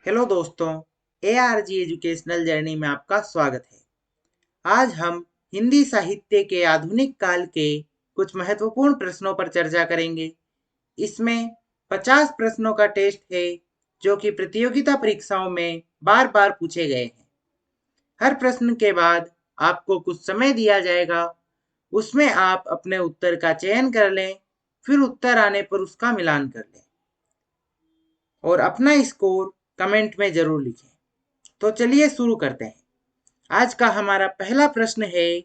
Hello दोस्तों, ARG educational journey में आपका स्वागत है। आज हम हिंदी साहित्य के आधुनिक काल के कुछ महत्वपूर्ण प्रश्नों पर चर्चा करेंगे। इसमें 50 प्रश्नों का टेस्ट है जो कि प्रतियोगिता परीक्षाओं में बार बार पूछे गए हैं। हर प्रश्न के बाद आपको कुछ समय दिया जाएगा, उसमें आप अपने उत्तर का चयन कर लें, फिर उत्तर आने पर उसका मिलान कर लें और अपना स्कोर कमेंट में जरूर लिखें। तो चलिए शुरू करते हैं। आज का हमारा पहला प्रश्न है,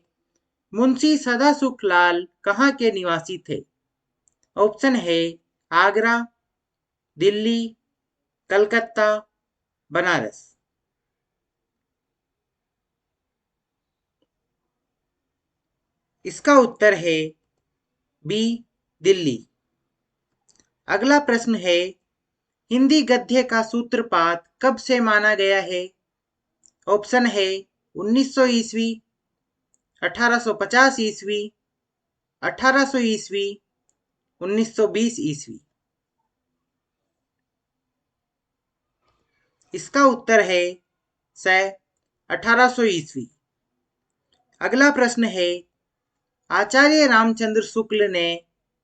मुंशी सदासुख लाल कहाँ के निवासी थे? ऑप्शन है आगरा, दिल्ली, कलकत्ता, बनारस। इसका उत्तर है बी, दिल्ली। अगला प्रश्न है, हिंदी गद्य का सूत्रपात कब से माना गया है? ऑप्शन है 1900 ईस्वी, 1850 ईस्वी, 1800 ईस्वी, 1920 ईस्वी। इसका उत्तर है 1800 ईस्वी। अगला प्रश्न है, आचार्य रामचंद्र शुक्ल ने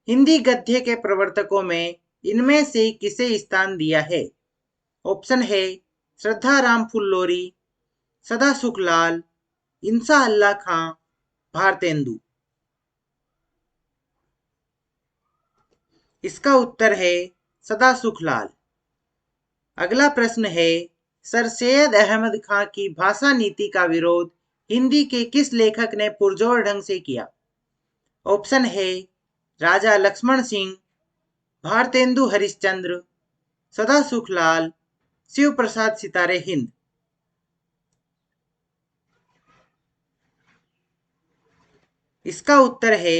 हिंदी गद्य के प्रवर्तकों में इनमें से किसे स्थान दिया है? ऑप्शन है श्रद्धा राम फुल्लोरी, सदासुख लाल, इंसा अल्लाह खां, भारतेंदु। इसका उत्तर है सदासुख लाल। अगला प्रश्न है, सर सैयद अहमद खां की भाषा नीति का विरोध हिंदी के किस लेखक ने पुरजोर ढंग से किया? ऑप्शन है राजा लक्ष्मण सिंह, भारतेंदु हरिश्चंद्र, सदासुख लाल, शिव प्रसाद सितारे हिंद। इसका उत्तर है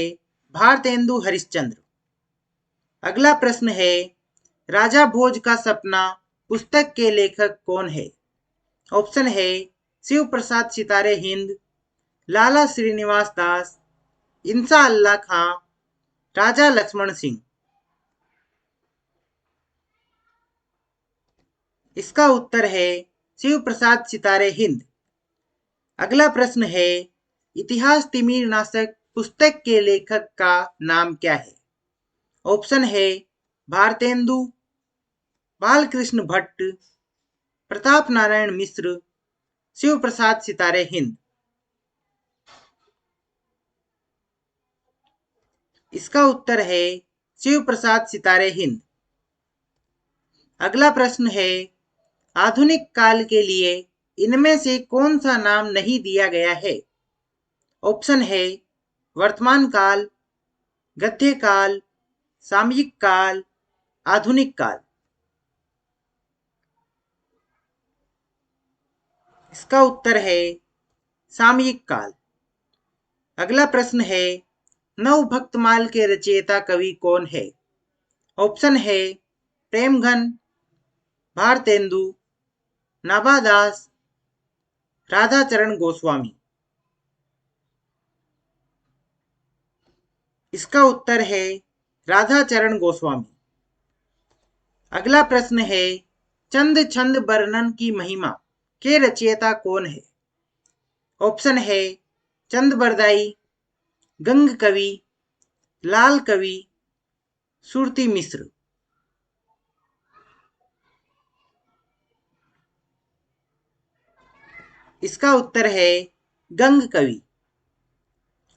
भारतेंदु हरिश्चंद्र। अगला प्रश्न है, राजा भोज का सपना पुस्तक के लेखक कौन है? ऑप्शन है शिव प्रसाद सितारे हिंद, लाला श्रीनिवास दास, इंसा अल्लाह खां, राजा लक्ष्मण सिंह। इसका उत्तर है शिव प्रसाद सितारे हिंद। अगला प्रश्न है, इतिहास तिमिर नाशक पुस्तक के लेखक का नाम क्या है? ऑप्शन है भारतेंदु, बालकृष्ण भट्ट, प्रताप नारायण मिश्र, शिव प्रसाद सितारे हिंद। इसका उत्तर है शिव प्रसाद सितारे हिंद। अगला प्रश्न है, आधुनिक काल के लिए इनमें से कौन सा नाम नहीं दिया गया है? ऑप्शन है वर्तमान काल, गद्य काल, सामयिक काल, आधुनिक काल। इसका उत्तर है सामयिक काल। अगला प्रश्न है, नवभक्तमाल के रचयिता कवि कौन है? ऑप्शन है प्रेमघन, भारतेंदु, नाभादास, राधाचरण गोस्वामी। इसका उत्तर है राधाचरण गोस्वामी। अगला प्रश्न है, चंद छंद वर्णन की महिमा के रचयिता कौन है? ऑप्शन है चंद बरदाई, गंग कवि, लाल कवि, सुरती मिश्र। इसका उत्तर है गंग कवि।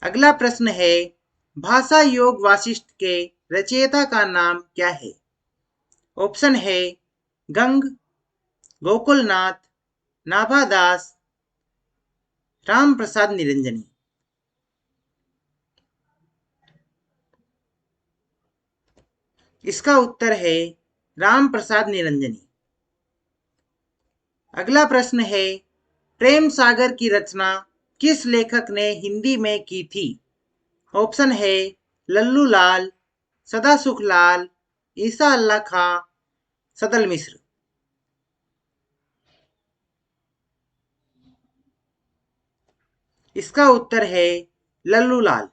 अगला प्रश्न है, भाषा योग वासिष्ठ के रचयिता का नाम क्या है? ऑप्शन है गंग, गोकुलनाथ, नाभादास, राम प्रसाद निरंजनी। इसका उत्तर है राम प्रसाद निरंजनी। अगला प्रश्न है, प्रेम सागर की रचना किस लेखक ने हिंदी में की थी? ऑप्शन है लल्लू लाल, सदासुख लाल, ईसा अल्लाह खां, सदल मिश्र। इसका उत्तर है लल्लू लाल।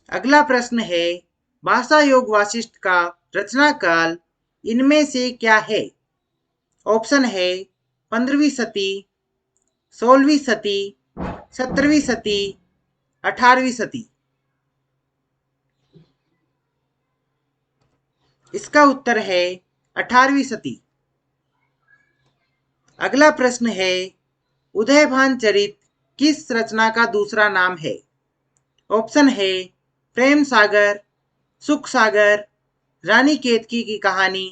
अगला प्रश्न है, भाषा योग वासिष्ठ का रचना काल इनमें से क्या है? ऑप्शन है 15वीं सदी, 16वीं सदी, 17वीं सदी, 18वीं सदी। इसका उत्तर है 18वीं सदी। अगला प्रश्न है उदयभान चरित किस रचना का दूसरा नाम है? ऑप्शन है प्रेम सागर, सुख सागर, रानी केतकी की कहानी,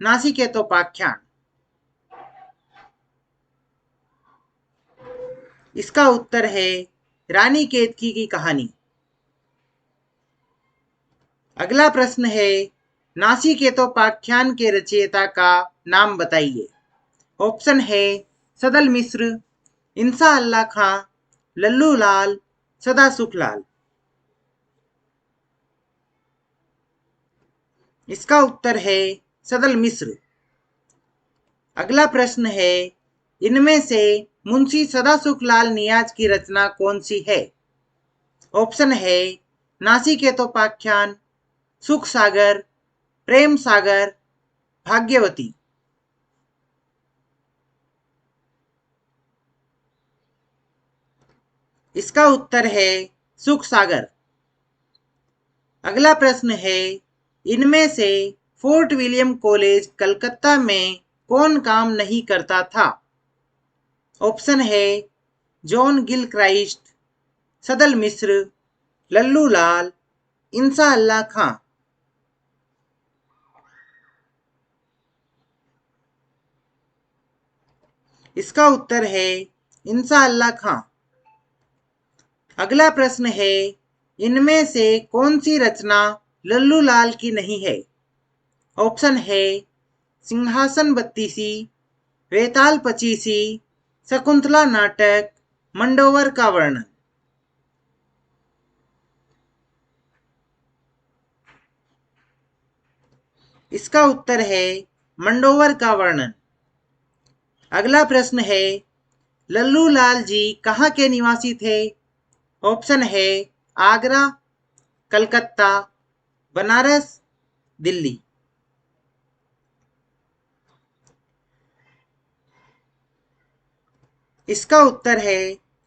नासिकेतोपाख्यान। इसका उत्तर है रानी केतकी की कहानी। अगला प्रश्न है नासिकेतोपाख्यान के रचयिता का नाम बताइए। ऑप्शन है सदल मिश्र, इंसा अल्लाह खां, लल्लू लाल, सदा सुखलाल। इसका उत्तर है सदल मिश्र। अगला प्रश्न है इनमें से मुंशी सदा सुखलाल नियाज की रचना कौन सी है? ऑप्शन है नासिकेतोपाख्यान, सुख सागर, प्रेम सागर, भाग्यवती। इसका उत्तर है सुख सागर। अगला प्रश्न है इनमें से फोर्ट विलियम कॉलेज कलकत्ता में कौन काम नहीं करता था? ऑप्शन है जॉन गिल क्राइस्ट, सदल मिश्र, लल्लू लाल, इंसा अल्लाह खां। इसका उत्तर है इंसा अल्लाह खां। अगला प्रश्न है इनमें से कौन सी रचना लल्लू लाल की नहीं है? ऑप्शन है सिंहासन बत्तीसी, वेताल पचीसी, शकुंतला नाटक, मंडोवर का वर्णन। इसका उत्तर है मंडोवर का वर्णन। अगला प्रश्न है लल्लू लाल जी कहाँ के निवासी थे? ऑप्शन है आगरा, कलकत्ता, बनारस, दिल्ली। इसका उत्तर है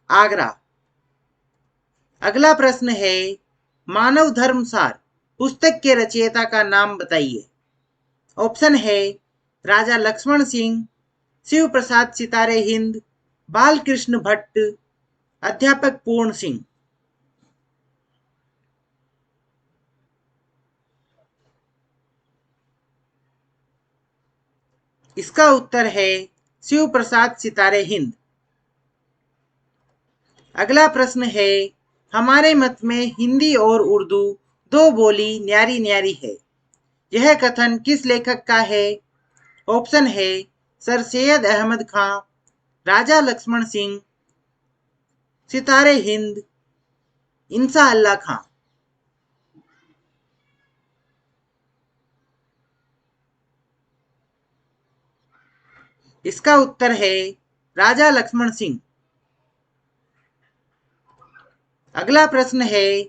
आगरा। अगला प्रश्न है मानव धर्म सार पुस्तक के रचयिता का नाम बताइए। ऑप्शन है राजा लक्ष्मण सिंह, शिव प्रसाद सितारे हिंद, बालकृष्ण भट्ट, अध्यापक पूर्ण सिंह। इसका उत्तर है शिव प्रसाद सितारे हिंद। अगला प्रश्न है हमारे मत में हिंदी और उर्दू दो बोली न्यारी न्यारी है, यह कथन किस लेखक का है? ऑप्शन है सर सैयद अहमद खां, राजा लक्ष्मण सिंह, सितारे हिंद, इंसा अल्लाह खां। इसका उत्तर है राजा लक्ष्मण सिंह। अगला प्रश्न है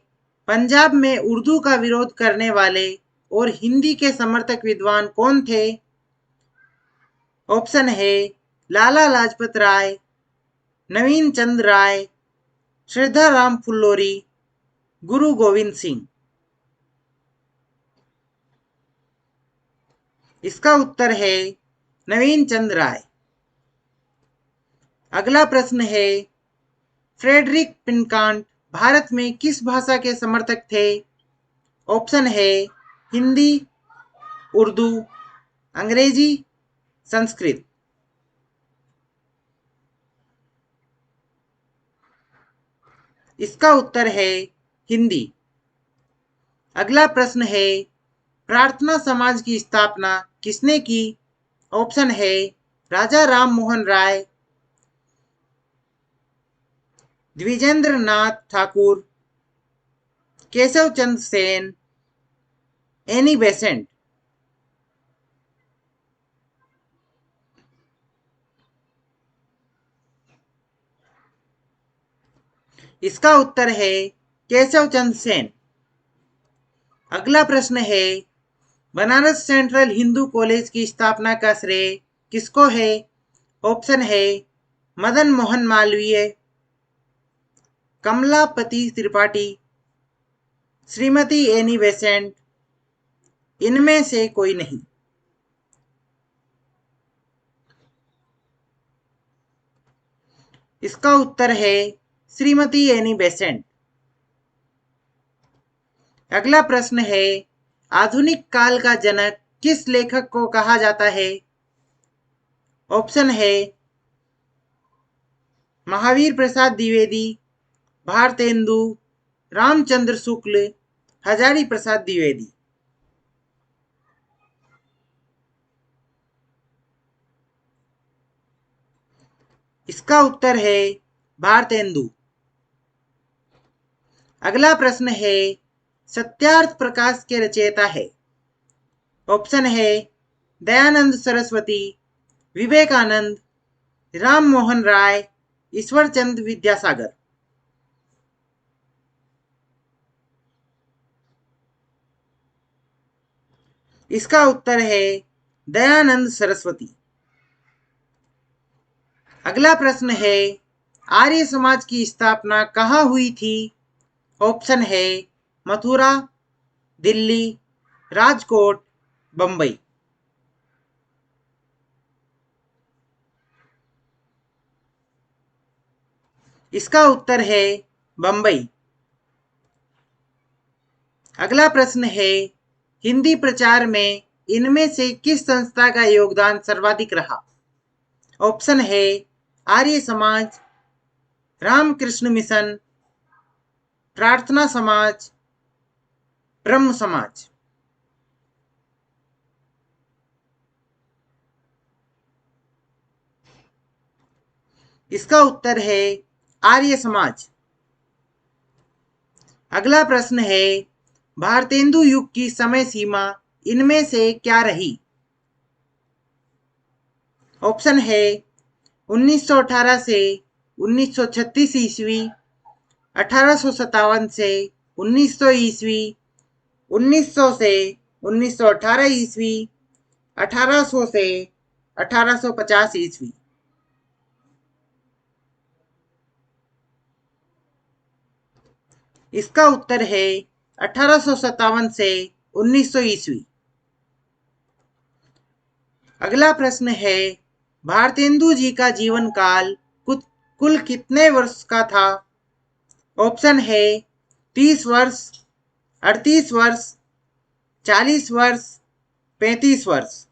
पंजाब में उर्दू का विरोध करने वाले और हिंदी के समर्थक विद्वान कौन थे? ऑप्शन है लाला लाजपत राय, नवीन चंद राय, श्रद्धा राम फुल्लोरी, गुरु गोविंद सिंह। इसका उत्तर है नवीन चंद राय। अगला प्रश्न है फ्रेडरिक पिनकांट भारत में किस भाषा के समर्थक थे? ऑप्शन है हिंदी, उर्दू, अंग्रेजी, संस्कृत। इसका उत्तर है हिंदी। अगला प्रश्न है प्रार्थना समाज की स्थापना किसने की? ऑप्शन है राजा राम मोहन राय, द्विजेंद्र नाथ ठाकुर, केशव चंद्र सेन, एनी बेसेंट। इसका उत्तर है केशव चंद्र सेन। अगला प्रश्न है बनारस सेंट्रल हिंदू कॉलेज की स्थापना का श्रेय किसको है? ऑप्शन है मदन मोहन मालवीय, कमलापति त्रिपाठी, श्रीमती एनी बेसेंट, इनमें से कोई नहीं। इसका उत्तर है श्रीमती एनी बेसेंट। अगला प्रश्न है आधुनिक काल का जनक किस लेखक को कहा जाता है? ऑप्शन है महावीर प्रसाद द्विवेदी, भारतेंदु, रामचंद्र शुक्ल, हजारी प्रसाद द्विवेदी। इसका उत्तर है भारतेंदु। अगला प्रश्न है सत्यार्थ प्रकाश के रचयिता है? ऑप्शन है दयानंद सरस्वती, विवेकानंद, राम मोहन राय, ईश्वरचंद विद्यासागर। इसका उत्तर है दयानंद सरस्वती। अगला प्रश्न है आर्य समाज की स्थापना कहाँ हुई थी? ऑप्शन है मथुरा, दिल्ली, राजकोट, बंबई। इसका उत्तर है बंबई। अगला प्रश्न है हिंदी प्रचार में इनमें से किस संस्था का योगदान सर्वाधिक रहा? ऑप्शन है आर्य समाज, रामकृष्ण मिशन, प्रार्थना समाज, ब्रह्म समाज। इसका उत्तर है आर्य समाज। अगला प्रश्न है भारतेंदु युग की समय सीमा इनमें से क्या रही? ऑप्शन है 1918 से 1936 ईस्वी, 1857 से 1900 ईस्वी, 1900 से 1918 ईस्वी, 1800 से 1850 ईस्वी। इसका उत्तर है 1857 से 1900 ईस्वी। अगला प्रश्न है भारतेंदु जी का जीवन काल कुल कितने वर्ष का था? ऑप्शन है 30 वर्ष, 38 वर्ष, 40 वर्ष, 35 वर्ष।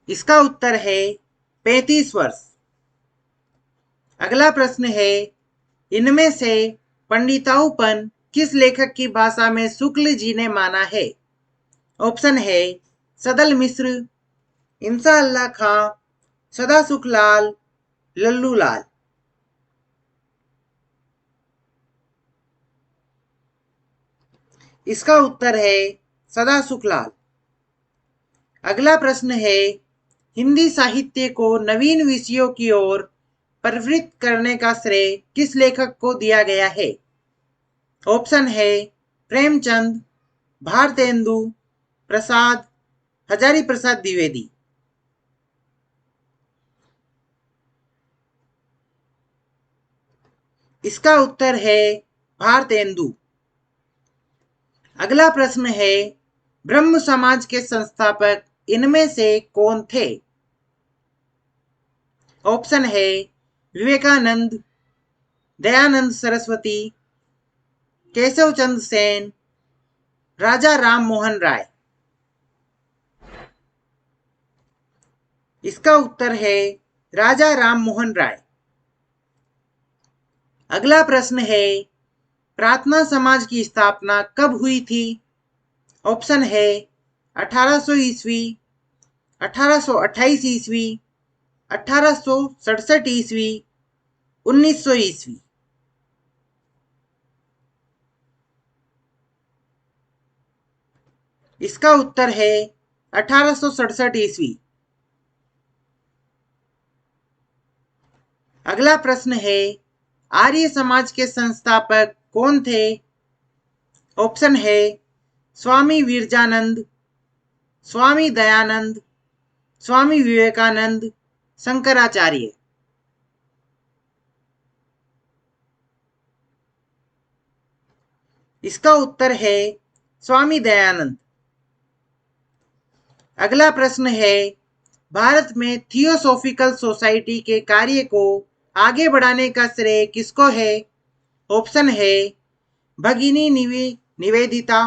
इसका उत्तर है 35 वर्ष। अगला प्रश्न है इनमें से पंडिताऊपन किस लेखक की भाषा में शुक्ल जी ने माना है? ऑप्शन है सदल मिश्र, इंसा अल्लाह खां, सदा सुखलाल, लल्लू लाल। इसका उत्तर है सदा सुखलाल। अगला प्रश्न है हिंदी साहित्य को नवीन विषयों की ओर प्रवृत्त करने का श्रेय किस लेखक को दिया गया है? ऑप्शन है प्रेमचंद, भारतेंदु प्रसाद, हजारी प्रसाद द्विवेदी। इसका उत्तर है भारतेंदु। अगला प्रश्न है ब्रह्म समाज के संस्थापक इनमें से कौन थे? ऑप्शन है विवेकानंद, दयानंद सरस्वती, केशव चंद्र सेन, राजा राम मोहन राय। इसका उत्तर है राजा राम मोहन राय। अगला प्रश्न है प्रार्थना समाज की स्थापना कब हुई थी? ऑप्शन है 1800 ईस्वी, 1828 ईस्वी, 1867 ईस्वी, 1900 ईस्वी। इसका उत्तर है 1867 ईस्वी। अगला प्रश्न है, आर्य समाज के संस्थापक कौन थे? ऑप्शन है स्वामी विरजानंद, स्वामी दयानंद, स्वामी विवेकानंद, शंकराचार्य। इसका उत्तर है स्वामी दयानंद। अगला प्रश्न है, भारत में थियोसॉफिकल सोसाइटी के कार्य को आगे बढ़ाने का श्रेय किसको है? ऑप्शन है भगिनी निवेदिता,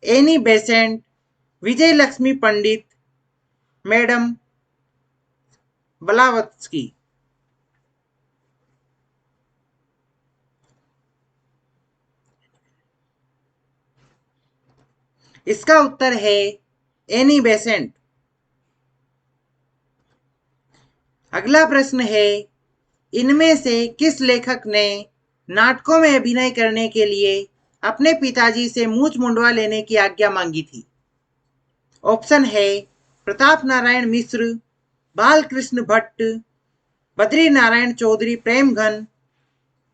एनी बेसेंट, विजय लक्ष्मी पंडित, मैडम ब्लावत्स्की। इसका उत्तर है एनी बेसेंट। अगला प्रश्न है, इनमें से किस लेखक ने नाटकों में अभिनय करने के लिए अपने पिताजी से मूंछ मुंडवा लेने की आज्ञा मांगी थी? ऑप्शन है प्रताप नारायण मिश्र, बालकृष्ण भट्ट, बद्री नारायण चौधरी प्रेमघन,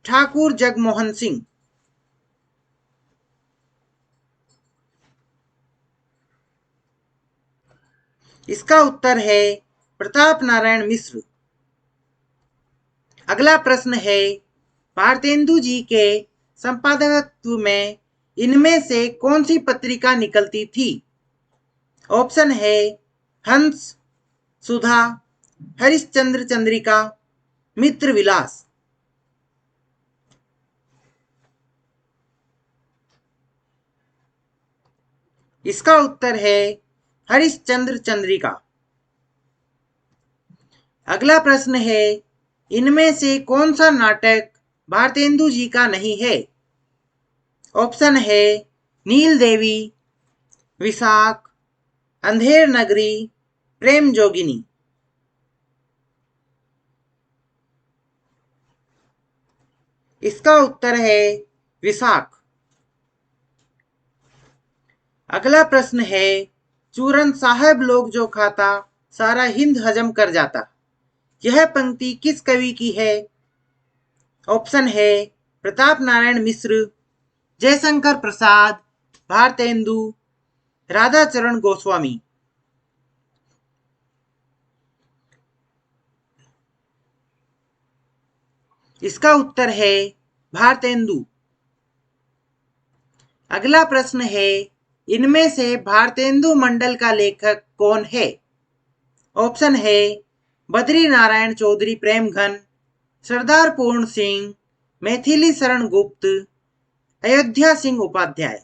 ठाकुर जगमोहन सिंह। इसका उत्तर है प्रताप नारायण मिश्र। अगला प्रश्न है, भारतेंदु जी के संपादकत्व में इनमें से कौन सी पत्रिका निकलती थी? ऑप्शन है हंस, सुधा, हरिश्चंद्र चंद्रिका, मित्र विलास। इसका उत्तर है हरिश्चंद्र चंद्रिका। अगला प्रश्न है, इनमें से कौन सा नाटक भारतेंदु जी का नहीं है? ऑप्शन है नील देवी, विशाख, अंधेर नगरी, प्रेम जोगिनी। इसका उत्तर है विशाख। अगला प्रश्न है, चूरन साहब लोग जो खाता सारा हिंद हजम कर जाता, यह पंक्ति किस कवि की है? ऑप्शन है प्रताप नारायण मिश्र, जयशंकर प्रसाद, भारतेंदु, राधाचरण गोस्वामी। इसका उत्तर है भारतेंदु। अगला प्रश्न है, इनमें से भारतेंदु मंडल का लेखक कौन है? ऑप्शन है बद्री नारायण चौधरी प्रेमघन, सरदार पूर्ण सिंह, मैथिली शरण गुप्त, अयोध्या सिंह उपाध्याय।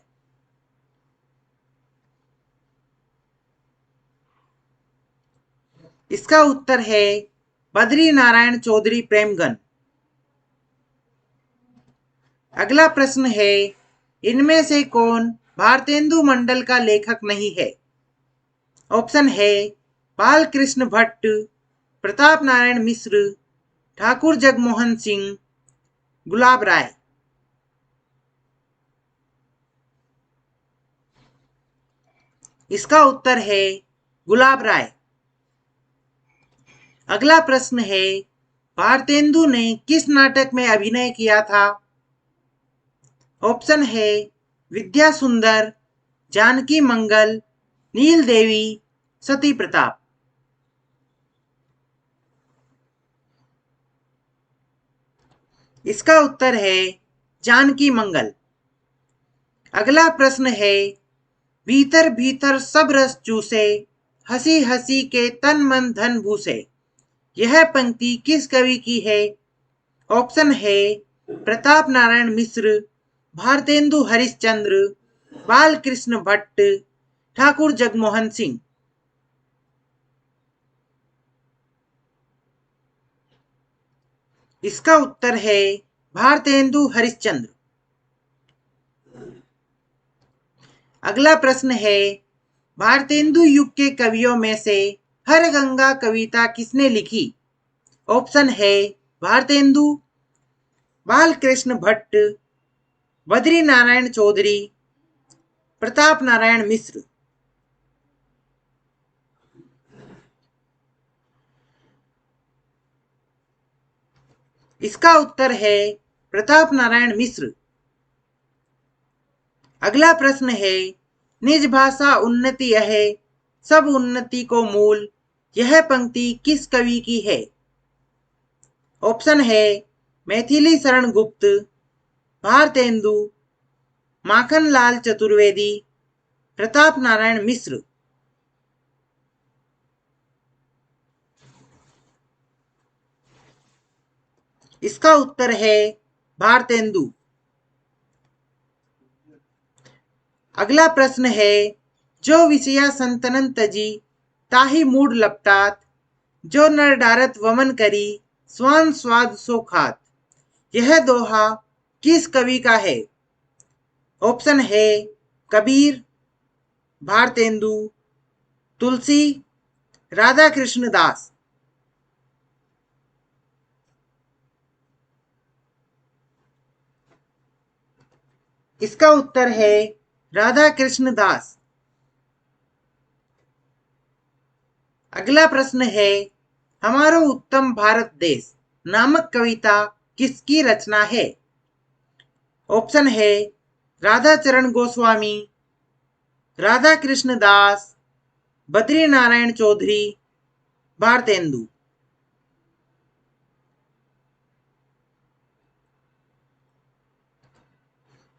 इसका उत्तर है बद्री नारायण चौधरी प्रेमघन। अगला प्रश्न है, इनमें से कौन भारतेंदु मंडल का लेखक नहीं है? ऑप्शन है बालकृष्ण भट्ट, प्रताप नारायण मिश्र, ठाकुर जगमोहन सिंह, गुलाब राय। इसका उत्तर है गुलाब राय। अगला प्रश्न है, भारतेंदु ने किस नाटक में अभिनय किया था? ऑप्शन है विद्या सुंदर, जानकी मंगल, नील देवी, सती प्रताप। इसका उत्तर है जानकी मंगल। अगला प्रश्न है, भीतर भीतर सब रस चूसे, हंसी हंसी के तन मन धन भूसे, यह पंक्ति किस कवि की है? ऑप्शन है प्रताप नारायण मिश्र, भारतेंदु हरिश्चंद्र, बालकृष्ण भट्ट, ठाकुर जगमोहन सिंह। इसका उत्तर है भारतेंदु हरिश्चंद्र। अगला प्रश्न है, भारतेंदु युग के कवियों में से हर गंगा कविता किसने लिखी? ऑप्शन है भारतेंदु, बालकृष्ण भट्ट, बद्री नारायण चौधरी, प्रताप नारायण मिश्र। इसका उत्तर है प्रताप नारायण मिश्र। अगला प्रश्न है, निज भाषा उन्नति है सब उन्नति को मूल, यह पंक्ति किस कवि की है? ऑप्शन है मैथिली शरण गुप्त, भारतेंदु, माखन लाल चतुर्वेदी, प्रताप नारायण मिश्र। इसका उत्तर है भारतेंदु। अगला प्रश्न है, जो विषया संतनन तजी ताहि मूड लपटात, जो नर डारत वमन करी स्वान स्वाद सो खात, यह दोहा किस कवि का है? ऑप्शन है कबीर, भारतेंदु, तुलसी, राधा कृष्ण दास। इसका उत्तर है राधा कृष्ण दास। अगला प्रश्न है, हमारो उत्तम भारत देश नामक कविता किसकी रचना है? ऑप्शन है राधा चरण गोस्वामी, राधा कृष्ण दास, बद्री नारायण चौधरी, भारतेंदु।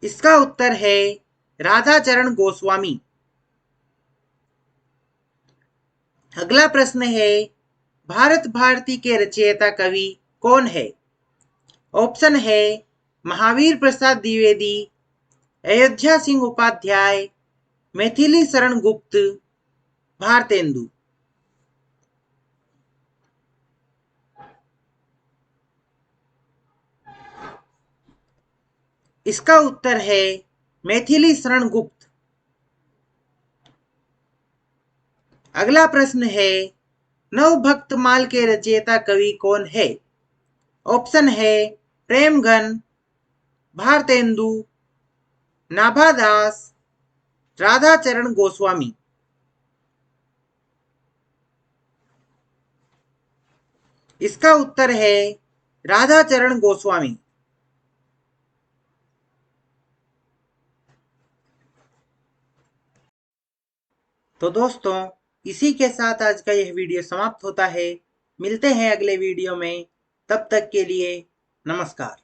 इसका उत्तर है राधा चरण गोस्वामी। अगला प्रश्न है, भारत भारती के रचयिता कवि कौन है? ऑप्शन है महावीर प्रसाद द्विवेदी, अयोध्या सिंह उपाध्याय, मैथिली शरण गुप्त, भारतेंदु। इसका उत्तर है मैथिली शरण गुप्त। अगला प्रश्न है, नवभक्तमाल के रचयिता कवि कौन है? ऑप्शन है प्रेमघन, भारतेंदु, नाभादास, राधाचरण गोस्वामी। इसका उत्तर है राधाचरण गोस्वामी। तो दोस्तों, इसी के साथ आज का यह वीडियो समाप्त होता है। मिलते हैं अगले वीडियो में, तब तक के लिए नमस्कार।